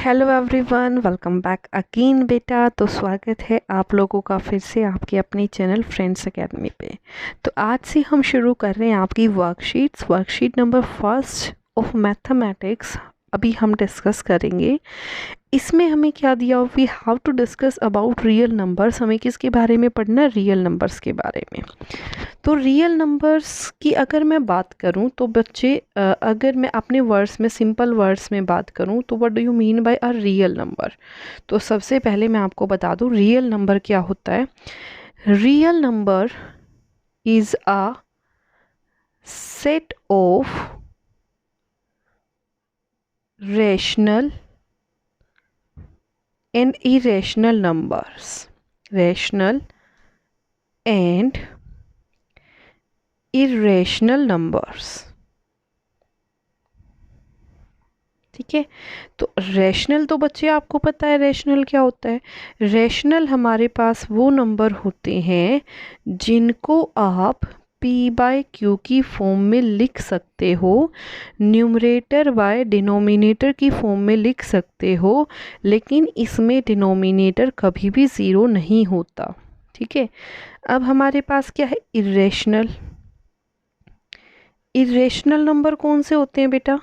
Hello everyone, welcome back again बेटा। तो स्वागत है आप लोगों का फिर से आपके अपने चैनल फ्रेंड्स एकेडमी पे। तो आज से हम शुरू कर रहे हैं आपकी worksheet number first of mathematics. अभी हम डिस्कस करेंगे। इसमें हमें क्या दिया, we have to discuss about real numbers. हमें किसके बारे में पढ़ना, रियल नंबर्स के बारे में। तो रियल नंबर्स की अगर मैं बात करूं तो बच्चे, अगर मैं अपने वर्ड्स में, सिंपल वर्ड्स में बात करूं तो what do you mean by a real number. तो सबसे पहले मैं आपको बता दूं रियल नंबर क्या होता है। Real number is a set of rational and irrational numbers. Rational and irrational numbers. ठीक है। तो रैशनल तो बच्चे आपको पता है रैशनल क्या होता है। रैशनल हमारे पास वो नंबर होते हैं जिनको आप पी बाय क्यू की फॉर्म में लिख सकते हो, न्यूमरेटर बाय डिनोमिनेटर की फॉर्म में लिख सकते हो, लेकिन इसमें डिनोमिनेटर कभी भी ज़ीरो नहीं होता। ठीक है। अब हमारे पास क्या है, इरेशनल। इरेशनल नंबर कौन से होते हैं बेटा,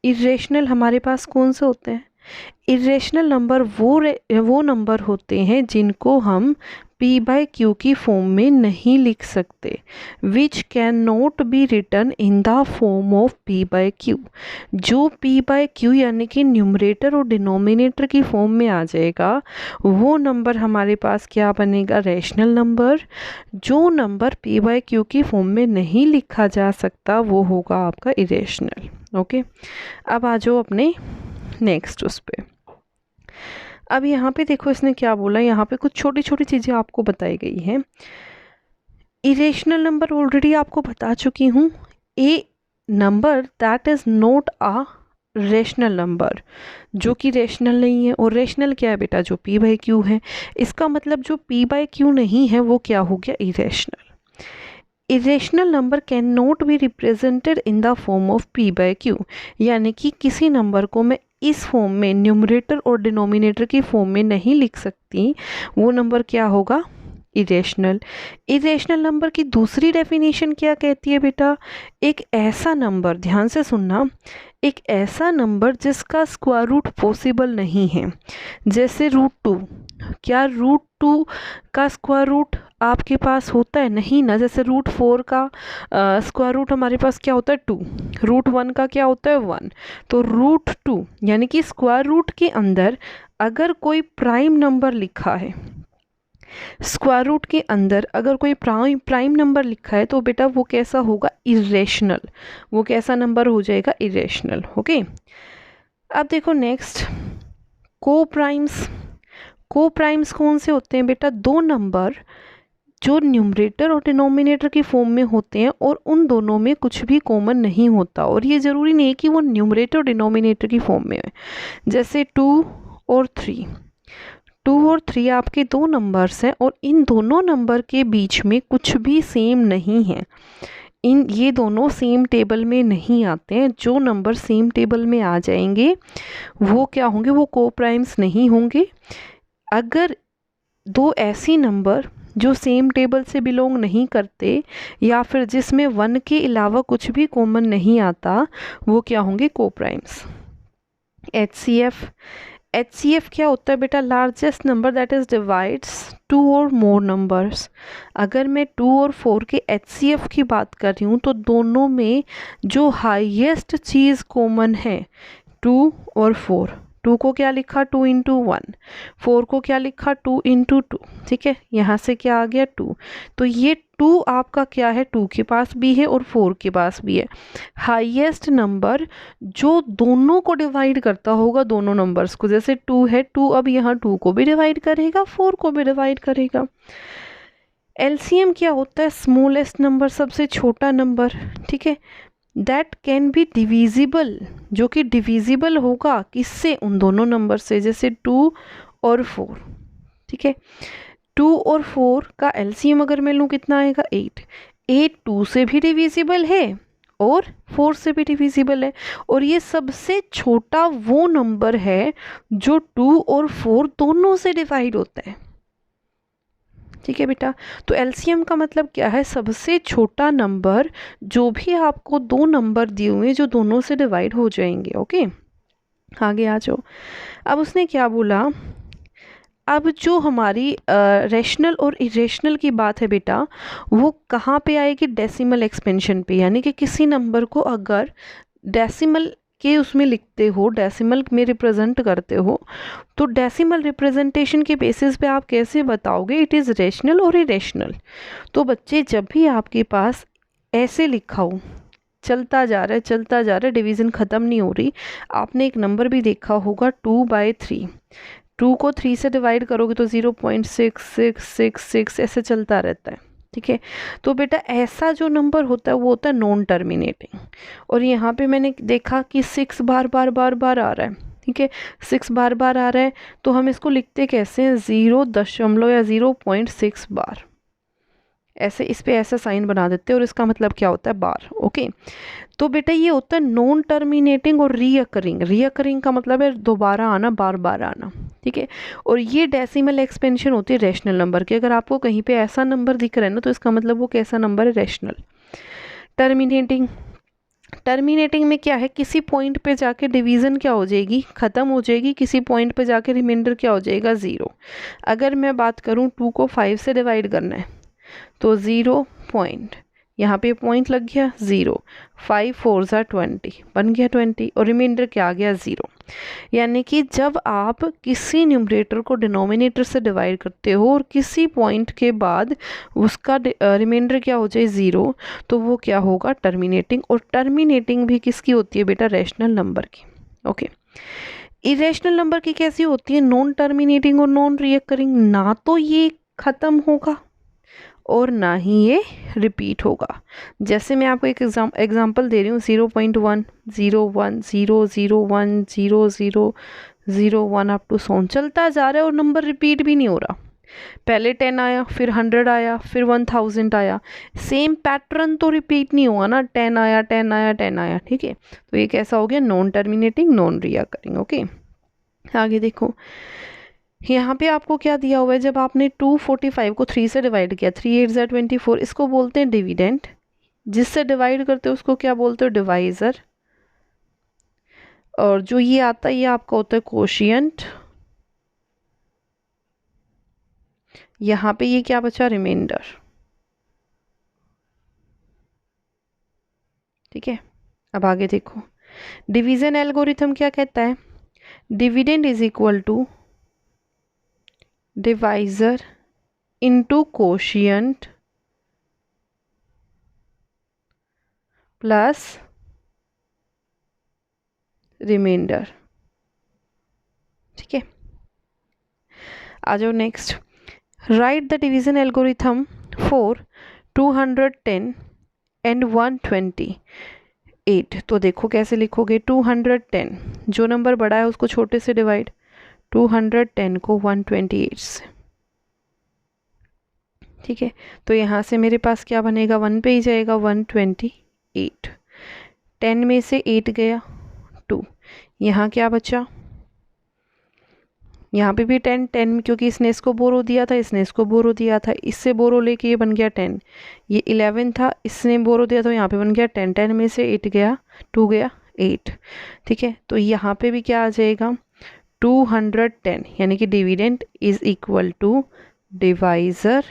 इरेशनल हमारे पास कौन से होते हैं। इरेशनल नंबर वो नंबर होते हैं जिनको हम पी बाय क्यू की फॉर्म में नहीं लिख सकते, which can not be written in the form of P by Q. जो पी बाय क्यू यानी कि न्यूमरेटर और डिनोमिनेटर की फॉर्म में आ जाएगा वो नंबर हमारे पास क्या बनेगा, रैशनल नंबर। जो नंबर पी बाय क्यू की फॉर्म में नहीं लिखा जा सकता वो होगा आपका इरेशनल। ओके। अब आ जाओ अपने नेक्स्ट उस पे। अब यहाँ पे देखो इसने क्या बोला, यहाँ पे कुछ छोटी छोटी चीज़ें आपको बताई गई हैं। इरेशनल नंबर ऑलरेडी आपको बता चुकी हूँ। A number that is not a rational number, जो कि रेशनल नहीं है। और रेशनल क्या है बेटा, जो पी बाई क्यू है। इसका मतलब जो पी बाई क्यू नहीं है वो क्या हो गया, irrational. Irrational number can not be represented in the form of P by Q, यानी कि किसी नंबर को मैं इस फॉर्म में, न्यूमरेटर और डिनोमिनेटर की फॉर्म में नहीं लिख सकती, वो नंबर क्या होगा, इरेशनल। इरेशनल नंबर की दूसरी डेफिनेशन क्या कहती है बेटा, एक ऐसा नंबर, ध्यान से सुनना, एक ऐसा नंबर जिसका स्क्वायर रूट पॉसिबल नहीं है। जैसे रूट 2, क्या रूट 2 का स्क्वायर रूट आपके पास होता है, नहीं ना। जैसे रूट 4 का स्क्वायर रूट हमारे पास क्या होता है, 2। रूट 1 का क्या होता है, 1। तो रूट 2 यानी कि स्क्वायर रूट के अंदर अगर कोई प्राइम नंबर लिखा है, स्क्वायर रूट के अंदर अगर कोई प्राइम नंबर लिखा है तो बेटा वो कैसा होगा, इरेशनल। वो कैसा नंबर हो जाएगा, इरेशनल। ओके। अब देखो नेक्स्ट, को प्राइम्स। को प्राइम्स कौन से होते हैं बेटा, दो नंबर जो न्यूमरेटर और डिनोमिनेटर की फॉर्म में होते हैं और उन दोनों में कुछ भी कॉमन नहीं होता। और ये ज़रूरी नहीं है कि वो न्यूमरेटर और डिनोमिनेटर की फॉर्म में है। जैसे 2 और 3, 2 और 3 आपके दो नंबर्स हैं और इन दोनों नंबर के बीच में कुछ भी सेम नहीं है। ये दोनों सेम टेबल में नहीं आते हैं। जो नंबर सेम टेबल में आ जाएंगे वो क्या होंगे, वो को प्राइम्स नहीं होंगे। अगर दो ऐसी नंबर जो सेम टेबल से बिलोंग नहीं करते या फिर जिसमें 1 के अलावा कुछ भी कॉमन नहीं आता, वो क्या होंगे, को प्राइम्स। HCF क्या होता है बेटा, largest number that is divides 2 और मोर नंबर्स। अगर मैं 2 और 4 के HCF की बात कर रही हूँ तो दोनों में जो हाईएस्ट चीज़ कॉमन है 2 और 4। 2 को क्या लिखा, 2 इंटू 1। 4 को क्या लिखा, 2 इंटू 2। ठीक है, यहाँ से क्या आ गया, 2। तो ये 2 आपका क्या है, 2 के पास भी है और 4 के पास भी है। हाईएस्ट नंबर जो दोनों को डिवाइड करता होगा, दोनों नंबर्स को, जैसे 2 है, 2 अब यहाँ 2 को भी डिवाइड करेगा, 4 को भी डिवाइड करेगा। एलसीएम क्या होता है, स्मॉलेस्ट नंबर, सबसे छोटा नंबर। ठीक है, दैट कैन बी डिविजिबल, जो कि डिविजिबल होगा किससे, उन दोनों नंबर से, जैसे 2 और 4। ठीक है, 2 और 4 का एलसीएम अगर मैं लूँ कितना आएगा, 8। 8 2 से भी डिविजिबल है और 4 से भी डिविजिबल है, और ये सबसे छोटा वो नंबर है जो 2 और 4 दोनों से डिवाइड होता है। ठीक है बेटा, तो एलसीएम का मतलब क्या है, सबसे छोटा नंबर जो भी आपको दो नंबर दिए हुए जो दोनों से डिवाइड हो जाएंगे। ओके, आगे आ जाओ। अब उसने क्या बोला, अब जो हमारी रेशनल और इरेशनल की बात है बेटा, वो कहाँ पे आएगी, डेसिमल एक्सपेंशन पे। यानी कि किसी नंबर को अगर डेसिमल के उसमें लिखते हो, डेसिमल में रिप्रेजेंट करते हो, तो डेसिमल रिप्रेजेंटेशन के बेसिस पे आप कैसे बताओगे इट इज़ रेशनल और इरेशनल। तो बच्चे, जब भी आपके पास ऐसे लिखा हो, चलता जा रहा है चलता जा रहा है, डिवीज़न ख़त्म नहीं हो रही, आपने एक नंबर भी देखा होगा 2/3, 2 को 3 से डिवाइड करोगे तो 0.6666 ऐसे चलता रहता है। ठीक है, तो बेटा ऐसा जो नंबर होता है वो होता है नॉन टर्मिनेटिंग। और यहाँ पे मैंने देखा कि 6 बार बार बार बार आ रहा है। ठीक है, 6 बार बार आ रहा है, तो हम इसको लिखते कैसे हैं, 0 या 0.6 बार, ऐसे इस पे ऐसा साइन बना देते हैं, और इसका मतलब क्या होता है, बार। ओके, तो बेटा ये होता है नॉन टर्मिनेटिंग और रीअकरिंग। रीअकरिंग का मतलब है दोबारा आना, बार बार आना। ठीक है, और ये डेसिमल एक्सपेंशन होती है रैशनल नंबर की। अगर आपको कहीं पे ऐसा नंबर दिख रहा है ना, तो इसका मतलब वो कैसा नंबर है, रैशनल। टर्मिनेटिंग, टर्मिनेटिंग में क्या है, किसी पॉइंट पे जाके डिवीज़न क्या हो जाएगी, ख़त्म हो जाएगी, किसी पॉइंट पे जाके रिमाइंडर क्या हो जाएगा, 0। अगर मैं बात करूँ 2 को 5 से डिवाइड करना है, तो 0 पॉइंट, यहाँ पे पॉइंट लग गया 0, 5 4 20 बन गया 20, और रिमाइंडर क्या आ गया, 0। यानी कि जब आप किसी न्यूमरेटर को डिनोमिनेटर से डिवाइड करते हो और किसी पॉइंट के बाद उसका रिमाइंडर क्या हो जाए, 0, तो वो क्या होगा, टर्मिनेटिंग। और टर्मिनेटिंग भी किसकी होती है बेटा, रैशनल नंबर की। ओके, इरेशनल नंबर की कैसी होती है, नॉन टर्मिनेटिंग और नॉन रिकरिंग। ना तो ये ख़त्म होगा और ना ही ये रिपीट होगा। जैसे मैं आपको एक एग्जांपल दे रही हूँ, 0.1 0 1 0 0 1 0 0 0 1 अप टू सोन चलता जा रहा है, और नंबर रिपीट भी नहीं हो रहा। पहले 10 आया, फिर 100 आया, फिर 1000 आया, सेम पैटर्न तो रिपीट नहीं हुआ ना, 10 आया 10 आया 10 आया। ठीक है, तो ये कैसा हो गया, non terminating non recurring. Okay, आगे देखो, यहाँ पे आपको क्या दिया हुआ है, जब आपने 245 को 3 से डिवाइड किया, 3 8 ज़ा 24, इसको बोलते हैं डिविडेंड। जिससे डिवाइड करते हो उसको क्या बोलते हो, डिवाइज़र। और जो ये आता है ये आपका होता है कोशिएंट। यहाँ पे ये क्या बचा, रिमाइंडर। ठीक है, अब आगे देखो, डिवीजन एल्गोरिथम क्या कहता है, dividend is equal to divisor into quotient plus remainder. ठीक है, आ जाओ next, write the division algorithm for 210 and 128। तो देखो कैसे लिखोगे, 210 जो नंबर बड़ा है उसको छोटे से डिवाइड, 210 को 128 से। ठीक है, तो यहाँ से मेरे पास क्या बनेगा, 1 पे ही जाएगा, 128। 10 में से 8 गया 2, यहाँ क्या बचा, यहाँ पे भी 10 10, क्योंकि इसने इसको बोरो दिया था, इसने इसको बोरो दिया था, इससे बोरो लेके ये बन गया 10। ये 11 था, इसने बोरो दिया तो यहाँ पे बन गया 10, 10 में से 8 गया, 2 गया 8। ठीक है, तो यहाँ पे भी क्या आ जाएगा, 210, यानी कि dividend is equal to divisor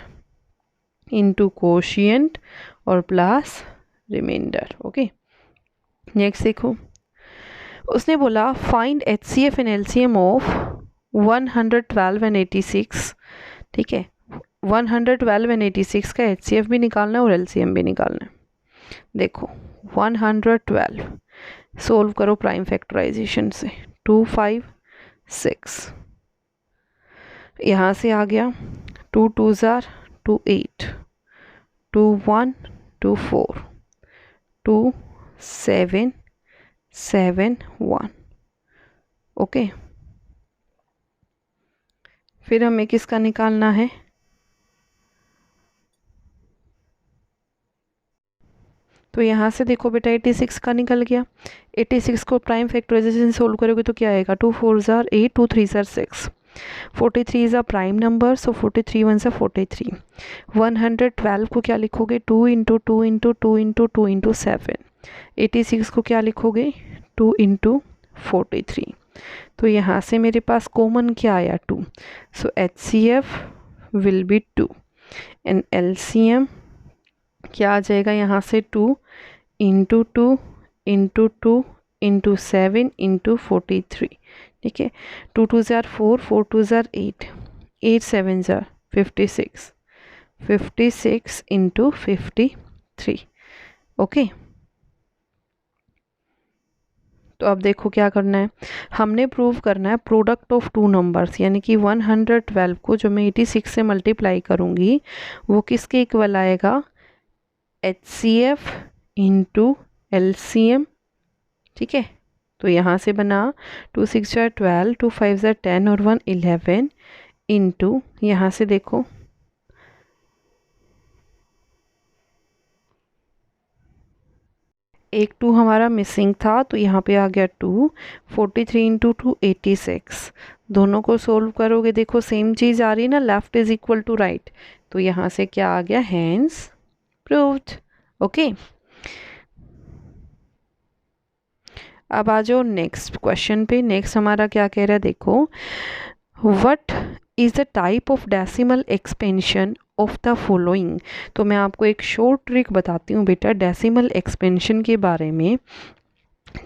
into quotient और प्लस रिमाइंडर। ओके, नेक्स्ट देखो, उसने बोला find HCF and LCM of 112 and 86। ठीक है, 112 एंड 86 का HCF भी निकालना है और LCM भी निकालना है। देखो 112 सोल्व करो प्राइम फैक्टराइजेशन से, 2 5 6, यहाँ से आ गया 2 2 ज़ार 2 8, 2 1 2 4, 2 7 7 1। ओके, फिर हमें किसका निकालना है, तो यहाँ से देखो बेटा 86 का निकल गया। 86 को प्राइम फैक्टराइजेशन सोल्व करोगे तो क्या आएगा, 2 4 जार 8, 2 3 जार 6, 43 is a prime number, so 43 1 सा 43। 112 को क्या लिखोगे, 2 इंटू 2 इंटू 2 इंटू 2 इंटू 7। 86 को क्या लिखोगे, 2 इंटू 43। तो यहाँ से मेरे पास कॉमन क्या आया, 2। सो HCF will be 2 and LCM क्या आ जाएगा यहाँ से, 2 इंटू 2 इंटू 2 इंटू 7 इंटू 43। ठीक है, 2 2 jar 4, 4 2 jar 8, 8 7 jar 56, 56 into 53। Okay, तो अब देखो क्या करना है, हमने प्रूव करना है प्रोडक्ट ऑफ टू नंबर्स, यानी कि 112 को जो मैं 86 से मल्टीप्लाई करूँगी वो किसके इक्वल आएगा, HCF इंटू LCM। ठीक है, तो यहाँ से बना 2 6 जार 12, 2 5 जार 10 और 1 11 इंटू, यहाँ से देखो एक 2 हमारा मिसिंग था तो यहाँ पे आ गया 2, 43 इंटू 2 86। दोनों को सोल्व करोगे देखो सेम चीज़ आ रही है ना, left is equal to right, तो यहाँ से क्या आ गया, हैंस प्रूव्ड। ओके, अब आ जाओ नेक्स्ट क्वेश्चन पे। नेक्स्ट हमारा क्या कह रहा है, देखो what is the type of decimal expansion of the following. तो मैं आपको एक शॉर्ट ट्रिक बताती हूँ बेटा डेसिमल एक्सपेंशन के बारे में।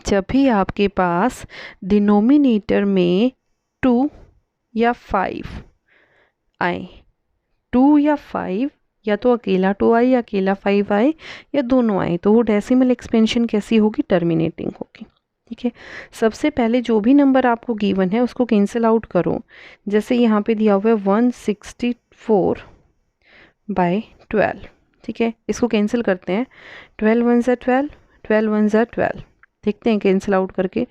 जब भी आपके पास डिनोमिनेटर में 2 या 5 आए, 2 या 5, या तो अकेला 2 आए या अकेला 5 आए या दोनों आए, तो वो डेसिमल एक्सपेंशन कैसी होगी, टर्मिनेटिंग होगी। ठीक है, सबसे पहले जो भी नंबर आपको गिवन है उसको कैंसिल आउट करो। जैसे यहाँ पे दिया हुआ है 164/12। ठीक है, इसको कैंसिल करते हैं, 12 1 ज़ा 12, 12 1 ज़ा 12। देखते हैं कैंसिल आउट करके,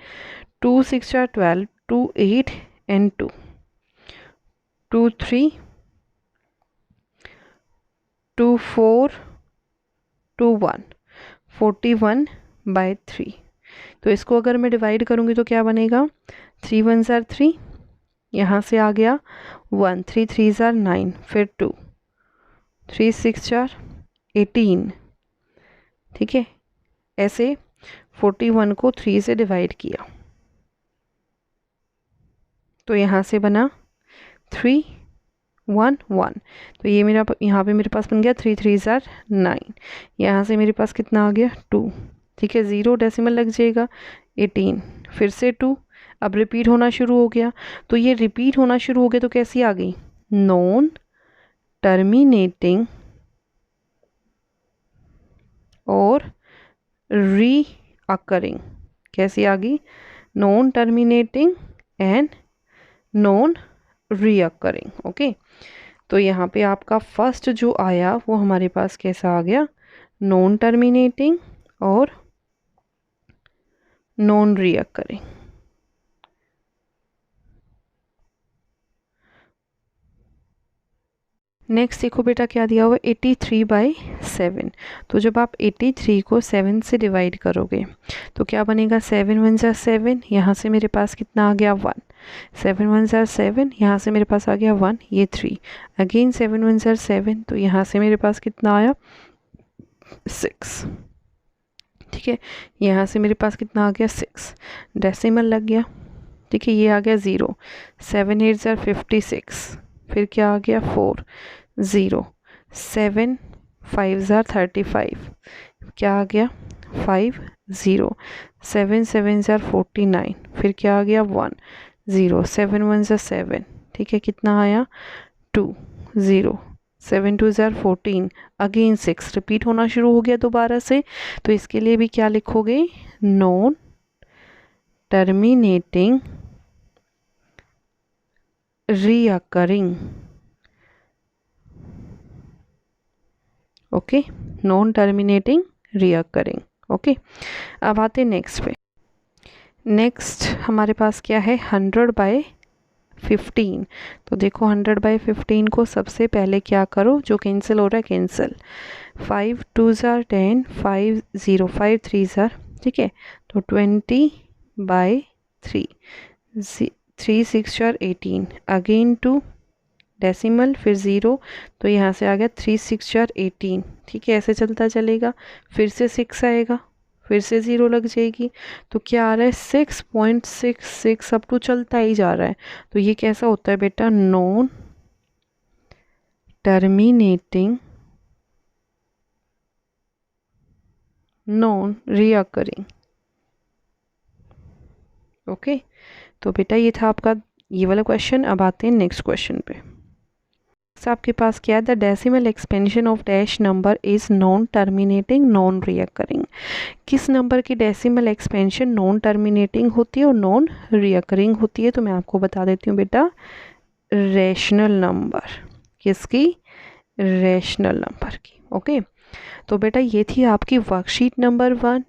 2 6 ज़ा 12, 2 8 एंड 2, 2 3, 2 4, 2 1, 41/3। तो इसको अगर मैं डिवाइड करूँगी तो क्या बनेगा, 3 1 ज़ार 3, यहाँ से आ गया 1, 3 3 ज़ार 9, फिर 2, 3 6 ज़ार 18। ठीक है, ऐसे 41 को 3 से डिवाइड किया तो यहाँ से बना 3 1 1। तो ये मेरा यहाँ पे मेरे पास बन गया 3 3 ज़ार 9। यहाँ से मेरे पास कितना आ गया, 2। ठीक है, 0 डेसिमल लग जाएगा, 18, फिर से 2। अब रिपीट होना शुरू हो गया, तो ये रिपीट होना शुरू हो गया तो कैसी आ गई, नॉन टर्मिनेटिंग और री अकरिंग। कैसी आ गई, नॉन टर्मिनेटिंग एंड नॉन री अकरिंग। ओके, तो यहाँ पे आपका फर्स्ट जो आया वो हमारे पास कैसा आ गया, नॉन टर्मिनेटिंग और नॉन रीअकरिंग। नेक्स्ट देखो बेटा क्या दिया हुआ, 83/7। तो जब आप 83 को 7 से डिवाइड करोगे तो क्या बनेगा, 7 1 ज़ा 7, यहाँ से मेरे पास कितना आ गया 1, 7 1 ज़ा 7, यहाँ से मेरे पास आ गया 1, ये 3, अगेन 7 1 ज़ा 7, तो यहाँ से मेरे पास कितना आया 6। ठीक है, यहाँ से मेरे पास कितना आ गया 6, डेसिमल लग गया। ठीक है, ये आ गया 0, 7 8 ज़ा 56, फिर क्या आ गया 4 0, 7 5 ज़ा 35, क्या आ गया 5 0, 7 7 ज़ा 49, फिर क्या आ गया 1 0, 7 1 ज़ा 7। ठीक है, कितना आया 2 0, 7 2 ज़ा 14, अगेन 6, रिपीट होना शुरू हो गया दोबारा से, तो इसके लिए भी क्या लिखोगे, non terminating recurring. Okay, non terminating recurring. Okay, अब आते नेक्स्ट पे। नेक्स्ट हमारे पास क्या है, 100/5। 15। तो देखो 100/15 को सबसे पहले क्या करो, जो कैंसिल हो रहा है कैंसिल, 5 2 ज़ार 10, 5 0 5 3 ज़ार, ठीक है, तो 20/3, 3 6 ज़ार 18, अगेन टू डेसिमल फिर ज़ीरो, तो यहाँ से आ गया 3 6 ज़ार 18, ठीक है, ऐसे चलता चलेगा, फिर से 6 आएगा, फिर से ज़ीरो लग जाएगी, तो क्या आ रहा है 6.66, अब तो चलता ही जा रहा है। तो ये कैसा होता है बेटा, non terminating non recurring. Okay, तो बेटा ये था आपका ये वाला क्वेश्चन। अब आते हैं नेक्स्ट क्वेश्चन पे। आपके पास क्या है, the decimal expansion of dash number is non terminating non recurring. किस नंबर की डेसिमल एक्सपेंशन नॉन टर्मिनेटिंग होती है और नॉन रिकरिंग होती है? तो मैं आपको बता देती हूँ बेटा, रैशनल नंबर। किसकी? रैशनल नंबर की। ओके, तो बेटा ये थी आपकी वर्कशीट नंबर 1।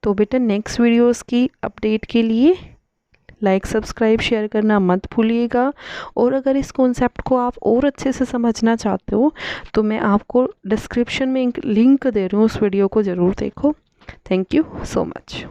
तो बेटा नेक्स्ट वीडियोस की अपडेट के लिए लाइक सब्सक्राइब शेयर करना मत भूलिएगा। और अगर इस कॉन्सेप्ट को आप और अच्छे से समझना चाहते हो तो मैं आपको डिस्क्रिप्शन में एक लिंक दे रही हूँ, उस वीडियो को ज़रूर देखो। Thank you so much.